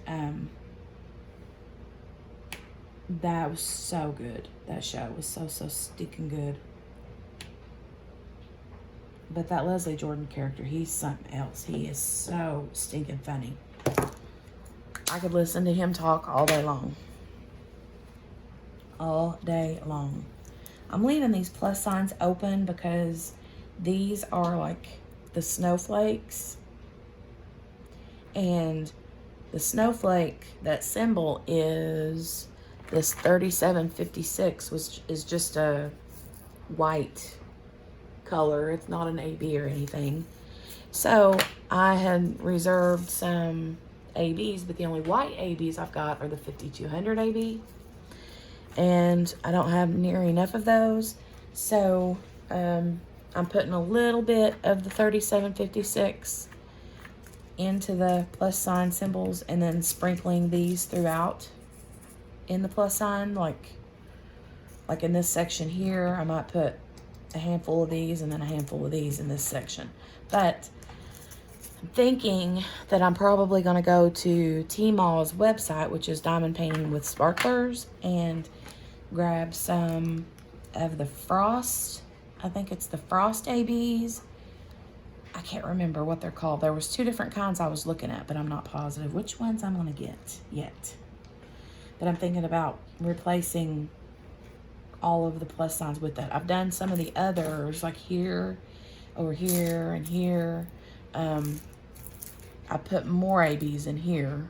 Speaker 1: that was so good. That show was so stinking good. But that Leslie Jordan character, he's something else. He is so stinking funny. I could listen to him talk all day long. All day long. I'm leaving these plus signs open because these are like the snowflakes. And the snowflake, that symbol is this 3756, which is just a white color. It's not an AB or anything. So I had reserved some ABs, but the only white ABs I've got are the 5200 AB. And I don't have near enough of those. So I'm putting a little bit of the 3756 into the plus sign symbols, and then sprinkling these throughout in the plus sign. Like in this section here, I might put a handful of these and then a handful of these in this section. But I'm thinking that I'm probably going to go to Tmall's website, which is Diamond Painting with Sparklers, and grab some of the Frost. I think it's the Frost ABs. I I can't remember what they're called. There was 2 different kinds I was looking at, but I'm not positive which ones I'm going to get yet. But I'm thinking about replacing all of the plus signs with that. I've done some of the others, like here, over here, and here. I put more ABs in here.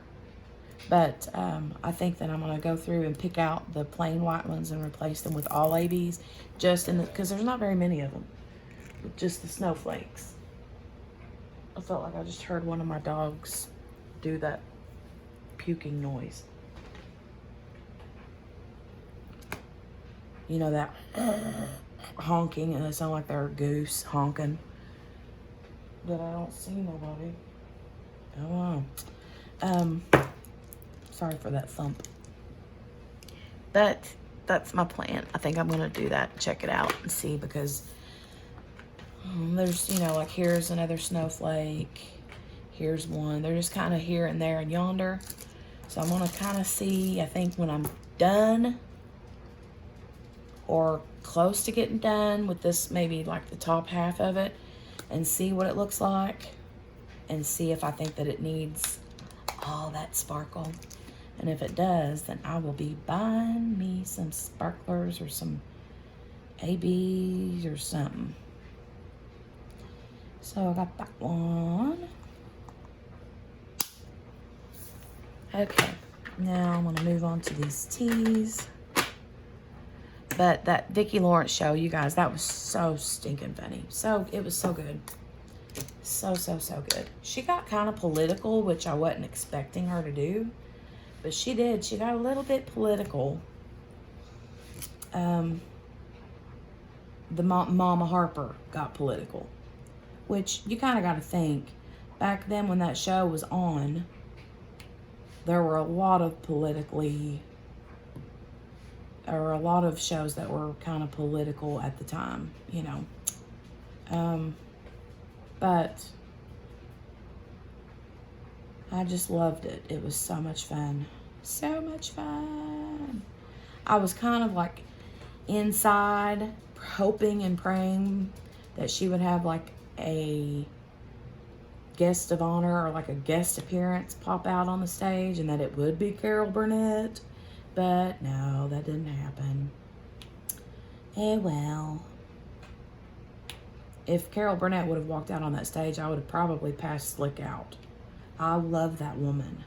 Speaker 1: But I think that I'm going to go through and pick out the plain white ones and replace them with all ABs. Just in the, because there's not very many of them. Just the snowflakes. I felt like I just heard one of my dogs do that puking noise. You know, that honking, and it sounds like they're a goose honking. But I don't see nobody. Oh, wow. Sorry for that thump. But that's my plan. I think I'm going to do that, check it out and see, because there's, you know, like here's another snowflake. Here's one. They're just kind of here and there and yonder. So I'm going to kind of see, I think when I'm done or close to getting done with this, maybe like the top half of it, and see what it looks like and see if I think that it needs all that sparkle. And if it does, then I will be buying me some sparklers or some ABs or something. So I got that one. Okay, now I'm gonna move on to these tees. But that Vicki Lawrence show, you guys, that was so stinking funny. So, it was so good. So good. She got kind of political, which I wasn't expecting her to do. But she did. She got a little bit political. The Mama Harper got political. Which you kind of got to think. Back then when that show was on, there were a lot of shows that were kind of political at the time, you know. But I just loved it. It was so much fun. So much fun. I was kind of like inside hoping and praying that she would have like a guest of honor or like a guest appearance pop out on the stage, and that it would be Carol Burnett. But no, that didn't happen. Eh, well. If Carol Burnett would have walked out on that stage, I would have probably passed slick out. I love that woman.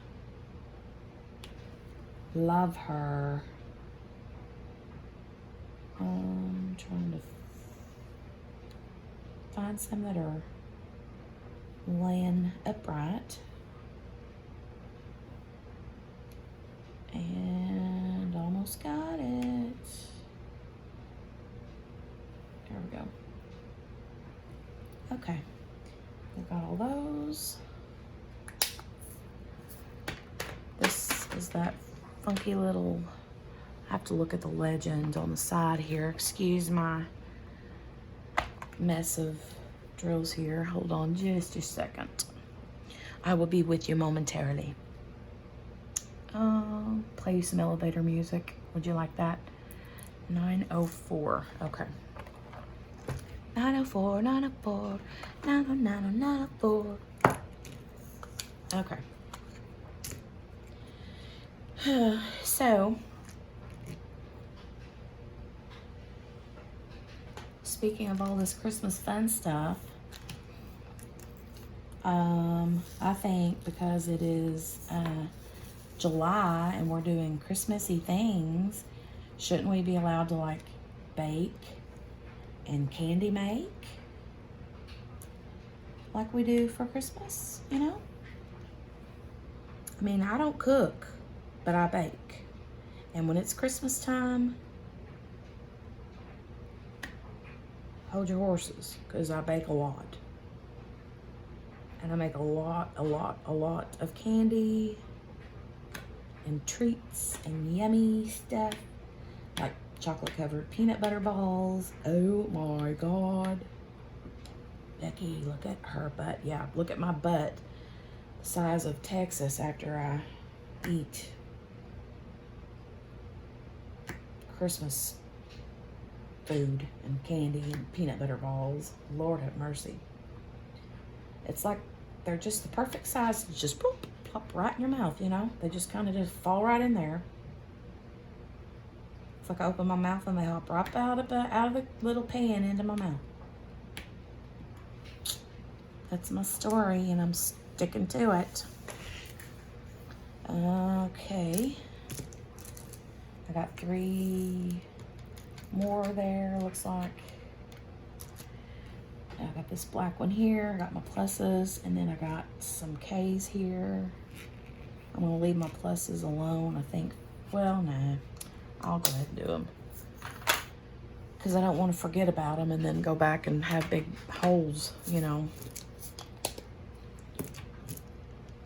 Speaker 1: Love her. I'm trying to find some that are laying upright. And almost got it. There we go. Okay, we've got all those. This is that funky little, I have to look at the legend on the side here. Excuse my mess of drills here. Hold on just a second. I will be with you momentarily. Play you some elevator music. Would you like that? 904. Okay. 904, 904, 904. Okay. So, speaking of all this Christmas fun stuff, I think because it is July and we're doing Christmassy things, shouldn't we be allowed to like bake and candy make like we do for Christmas, you know? I mean, I don't cook, but I bake. And when it's Christmas time, hold your horses, because I bake a lot. And I make a lot of candy and treats and yummy stuff, like chocolate covered peanut butter balls. Oh my God. Becky, look at her butt. Yeah, look at my butt. The size of Texas after I eat Christmas food and candy and peanut butter balls. Lord have mercy. It's like they're just the perfect size to just pop, plop right in your mouth, you know? They just kind of just fall right in there. It's like I open my mouth and they hop right out of the little pan into my mouth. That's my story, and I'm sticking to it. Okay. I got 3 more there, looks like. I got this black one here. I got my pluses, and then I got some K's here. I'm gonna leave my pluses alone, I think. Well, no, I'll go ahead and do them because I don't want to forget about them and then go back and have big holes, you know.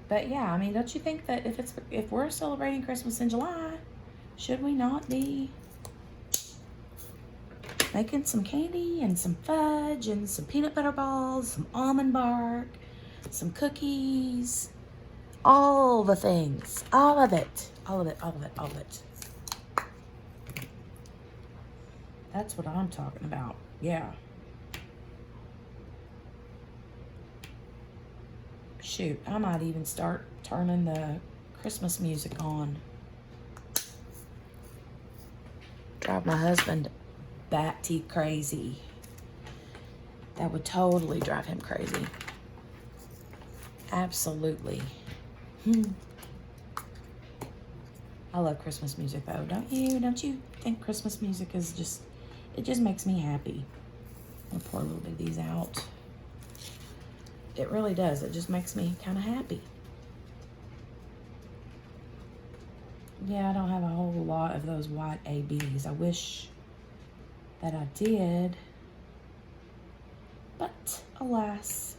Speaker 1: But yeah, I mean, don't you think that if we're celebrating Christmas in July, should we not be making some candy and some fudge and some peanut butter balls, some almond bark, some cookies, all the things, all of it, all of it, all of it, all of it. That's what I'm talking about. Yeah. Shoot, I might even start turning the Christmas music on. Drive my husband batty crazy. That would totally drive him crazy. Absolutely. I love Christmas music though, don't you? Don't you think Christmas music is just, it just makes me happy. I'm gonna pour a little bit of these out. It really does. It just makes me kind of happy. Yeah, I don't have a whole lot of those white ABs. I wish that I did, but alas,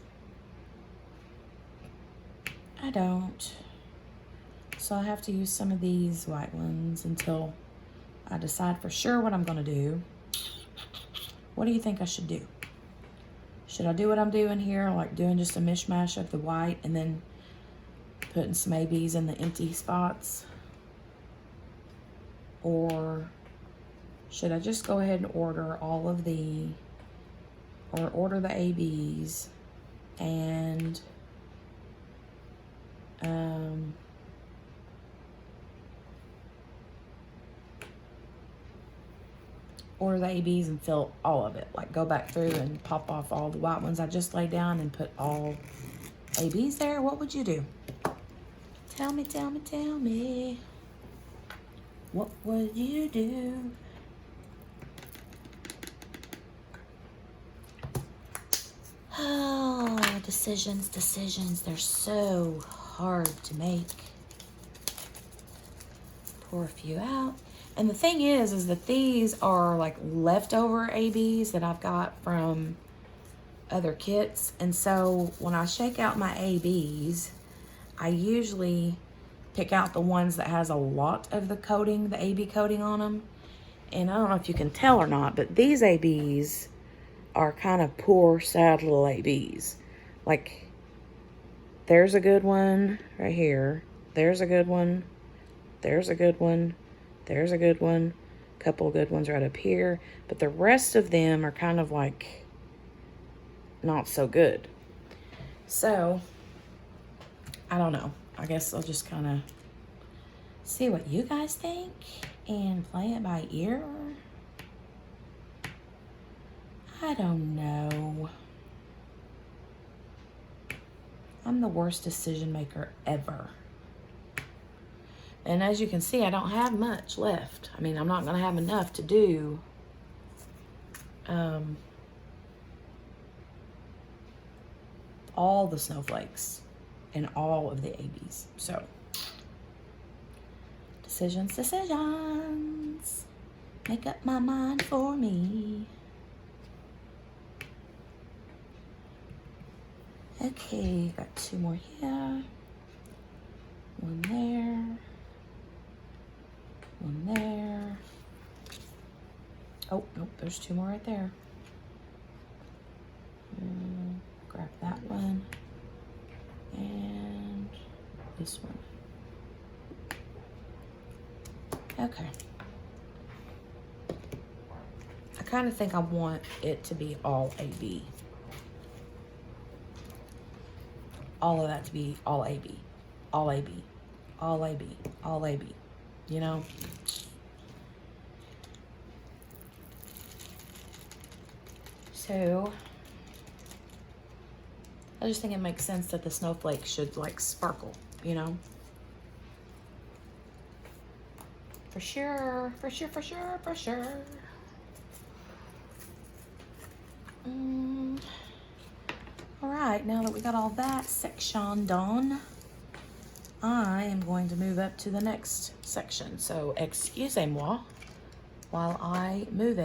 Speaker 1: I don't. So I have to use some of these white ones until I decide for sure what I'm gonna do. What do you think I should do? Should I do what I'm doing here, like doing just a mishmash of the white and then putting some ABs in the empty spots? Or should I just go ahead and order all of order the ABs and order the ABs and fill all of it, like go back through and pop off all the white ones I just laid down and put all ABs there? What would you do? Tell me, tell me, tell me. What would you do? Oh, decisions, decisions. They're so hard to make. Pour a few out. And the thing is that these are like leftover ABs that I've got from other kits. And so when I shake out my ABs, I usually pick out the ones that has a lot of the coating, the AB coating on them. And I don't know if you can tell or not, but these ABs are kind of poor, sad little ABs. Like, there's a good one right here. There's a good one. There's a good one. There's a good one. A couple of good ones right up here. But the rest of them are kind of like not so good. So, I don't know. I guess I'll just kind of see what you guys think and play it by ear. I don't know. I'm the worst decision maker ever. And as you can see, I don't have much left. I mean, I'm not going to have enough to do all the snowflakes and all of the ABs. So, decisions, decisions. Make up my mind for me. Okay, got 2 more here. 1 there. 1 there. Oh, nope, there's 2 more right there. Grab that one. And this one. Okay. I kind of think I want it to be all AB. all of that to be all AB, all AB, all AB, all AB, you know? So I just think it makes sense that the snowflake should like sparkle, you know? For sure, for sure, for sure, for sure. All right, now that we got all that section done, I am going to move up to the next section. So excusez-moi while I move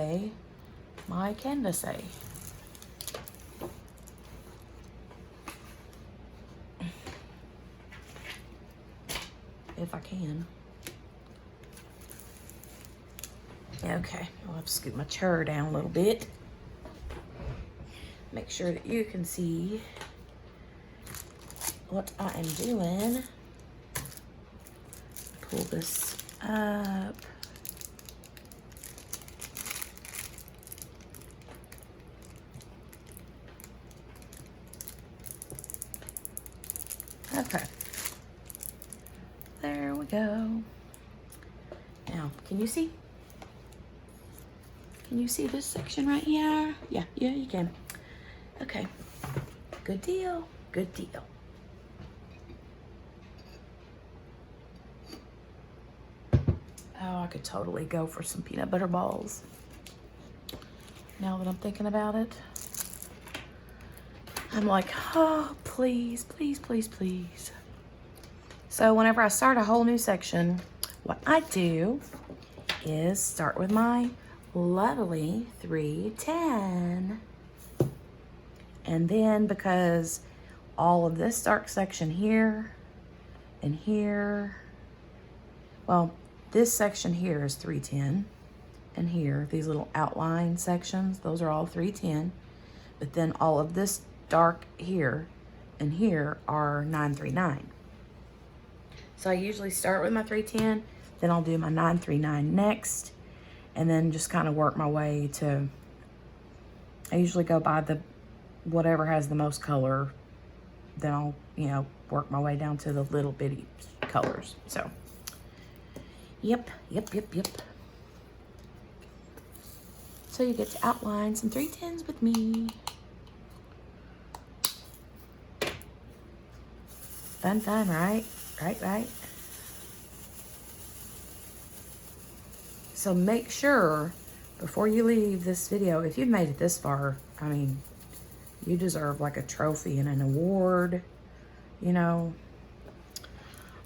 Speaker 1: my canvas. If I can. Okay, I'll have to scoot my chair down a little bit. Make sure that you can see what I am doing. Pull this up. Okay. There we go. Now, can you see? Can you see this section right here? Yeah, you can. Okay, good deal, good deal. Oh, I could totally go for some peanut butter balls. Now that I'm thinking about it, I'm like, oh, please, please, please, please. So whenever I start a whole new section, what I do is start with my lovely 310. And then because all of this dark section here and here, well, this section here is 310. And here, these little outline sections, those are all 310. But then all of this dark here and here are 939. So I usually start with my 310, then I'll do my 939 next, and then just kind of work my way to, I usually go by the whatever has the most color, then I'll, you know, work my way down to the little bitty colors. So, yep. So you get to outline some 310s with me. Fun, right? Right. So make sure before you leave this video, if you've made it this far, I mean, you deserve like a trophy and an award, you know,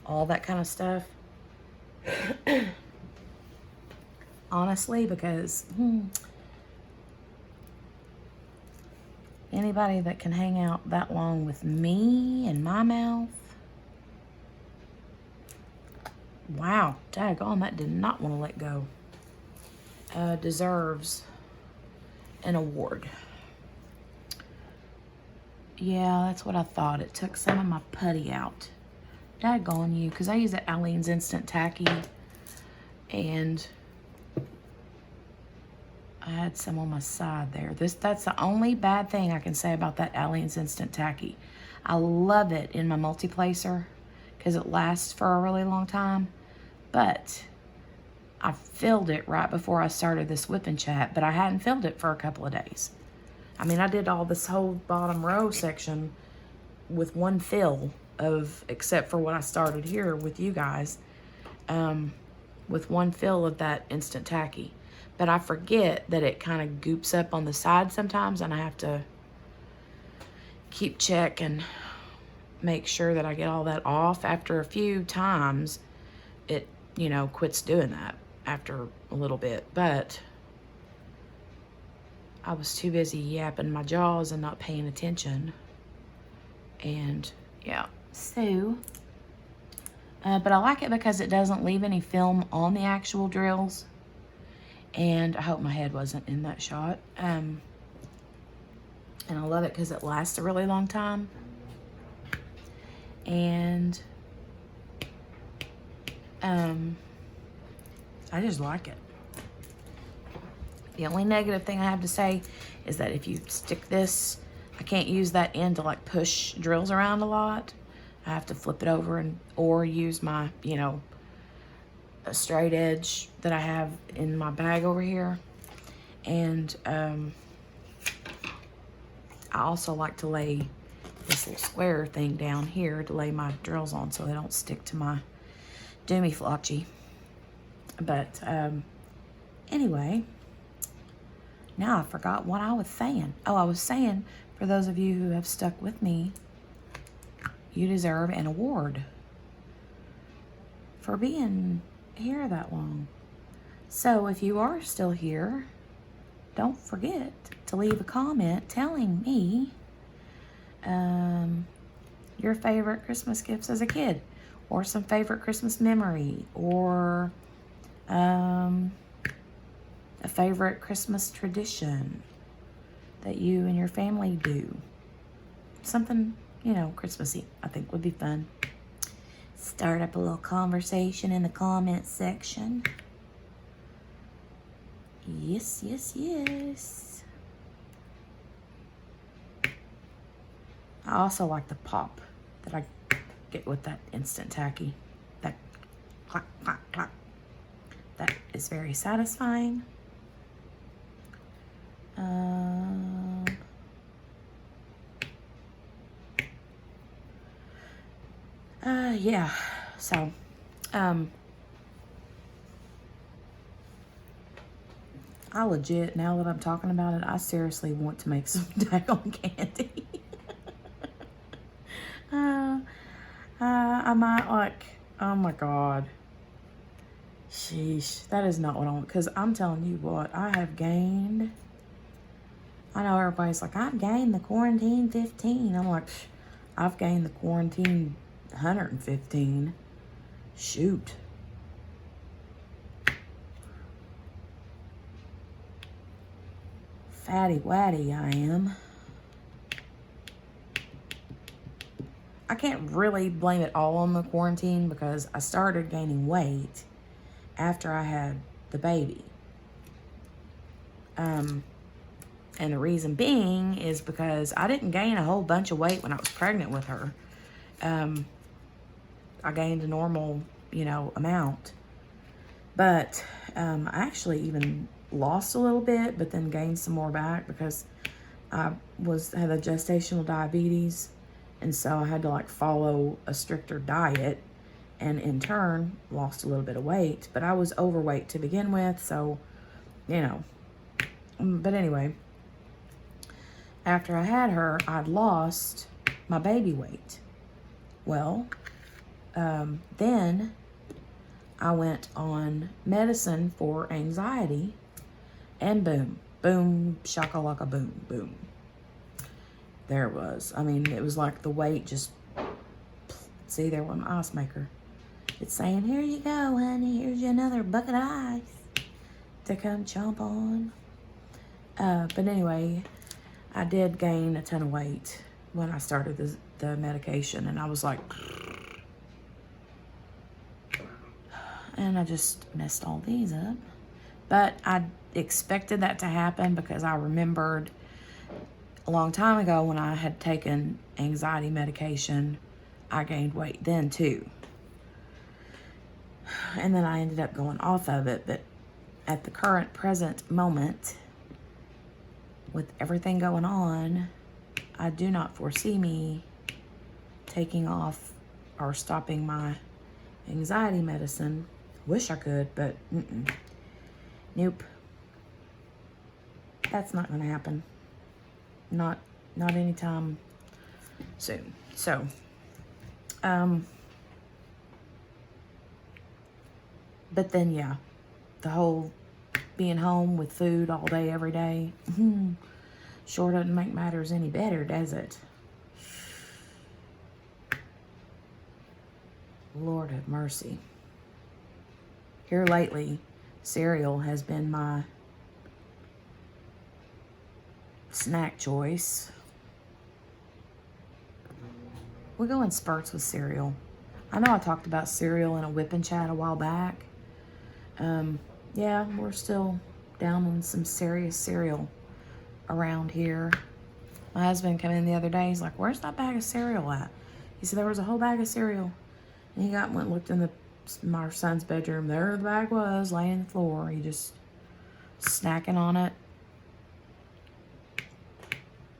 Speaker 1: all that kind of stuff. Honestly, because anybody that can hang out that long with me and my mouth, wow, daggone, that did not want to let go, deserves an award. Yeah, that's what I thought. It took some of my putty out. Daggone you, because I use the Aleene's Instant Tacky, and I had some on my side there. That's the only bad thing I can say about that Aleene's Instant Tacky. I love it in my multi-placer because it lasts for a really long time, but I filled it right before I started this WIP and chat, but I hadn't filled it for a couple of days. I mean, I did all this whole bottom row section with one fill of, except for what I started here with you guys, with one fill of that Instant Tacky. But I forget that it kind of goops up on the side sometimes, and I have to keep check and make sure that I get all that off. After a few times, it, you know, quits doing that after a little bit. But I was too busy yapping my jaws and not paying attention. And yeah, so, but I like it because it doesn't leave any film on the actual drills. And I hope my head wasn't in that shot. And I love it because it lasts a really long time. And I just like it. The only negative thing I have to say is that if you stick this I can't use that end to like push drills around a lot. I have to flip it over or use my, you know, a straight edge that I have in my bag over here. And I also like to lay this little square thing down here to lay my drills on so they don't stick to my doomy flotchy. But anyway, now I forgot what I was saying. Oh, I was saying, for those of you who have stuck with me, you deserve an award for being here that long. So if you are still here, don't forget to leave a comment telling me your favorite Christmas gifts as a kid, or some favorite Christmas memory, or a favorite Christmas tradition that you and your family do. Something, you know, Christmassy, I think would be fun. Start up a little conversation in the comment section. Yes, yes, yes. I also like the pop that I get with that Instant Tacky. That clack, clack, clack. That is very satisfying. Yeah, so, I legit, now that I'm talking about it, I seriously want to make some daggone candy. I might like, oh my God. Sheesh, that is not what I want, because I'm telling you what, I have gained, I know everybody's like, I've gained the quarantine 15. I'm like, I've gained the quarantine 115. Shoot. Fatty waddy I am. I can't really blame it all on the quarantine because I started gaining weight after I had the baby. And the reason being is because I didn't gain a whole bunch of weight when I was pregnant with her. I gained a normal, you know, amount. But I actually even lost a little bit, but then gained some more back because I had a gestational diabetes. And so I had to like follow a stricter diet, and in turn lost a little bit of weight. But I was overweight to begin with, so, you know. But anyway, after I had her, I'd lost my baby weight. Well, then I went on medicine for anxiety, and boom, boom, shakalaka, boom, boom. There it was. I mean, it was like the weight just, see, there went my ice maker. It's saying, here you go, honey, here's you another bucket of ice to come chomp on. But anyway, I did gain a ton of weight when I started the medication, and I was like, and I just messed all these up. But I expected that to happen because I remembered a long time ago when I had taken anxiety medication, I gained weight then too. And then I ended up going off of it. But at the current present moment, with everything going on, I do not foresee me taking off or stopping my anxiety medicine. Wish I could, but nope. That's not going to happen. Not anytime soon. So, but then yeah, the whole being home with food all day, every day, sure doesn't make matters any better, does it? Lord have mercy. Here lately, cereal has been my snack choice. We go in spurts with cereal. I know I talked about cereal in a WIP and chat a while back. Yeah, we're still down on some serious cereal around here. My husband came in the other day. He's like, where's that bag of cereal at? He said there was a whole bag of cereal. And he went and looked in my son's bedroom. There the bag was, laying on the floor. He just snacking on it.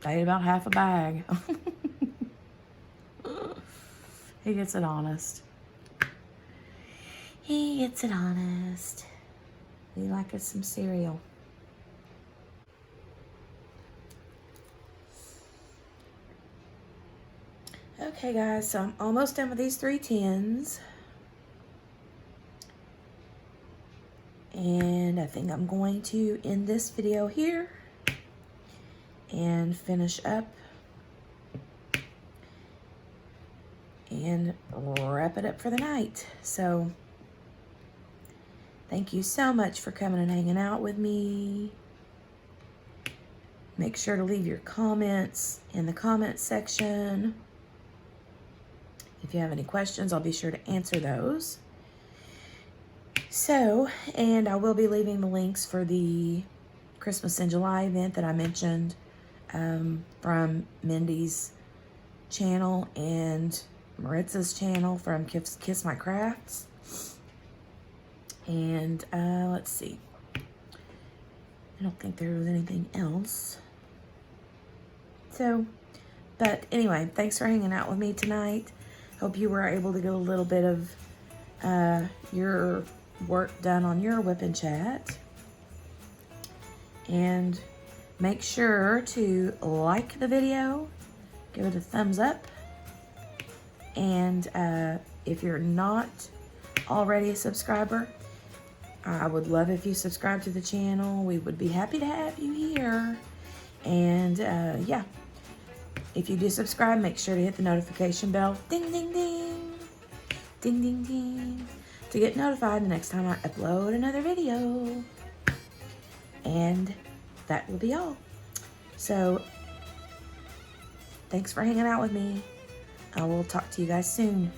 Speaker 1: Ate about half a bag. He gets it honest. He gets it honest. We like us some cereal. Okay guys, so I'm almost done with these 3 tins. And I think I'm going to end this video here and finish up and wrap it up for the night. So thank you so much for coming and hanging out with me. Make sure to leave your comments in the comment section. If you have any questions, I'll be sure to answer those. So, and I will be leaving the links for the Christmas in July event that I mentioned from Mindy's channel and Maritza's channel from Kiss My Crafts. And let's see. I don't think there was anything else. So, but anyway, thanks for hanging out with me tonight. Hope you were able to get a little bit of your work done on your WIP and chat. And make sure to like the video, give it a thumbs up. And if you're not already a subscriber, I would love if you subscribe to the channel. We would be happy to have you here. And yeah, if you do subscribe, make sure to hit the notification bell. Ding, ding, ding. Ding, ding, ding. To get notified the next time I upload another video. And that will be all. So, thanks for hanging out with me. I will talk to you guys soon.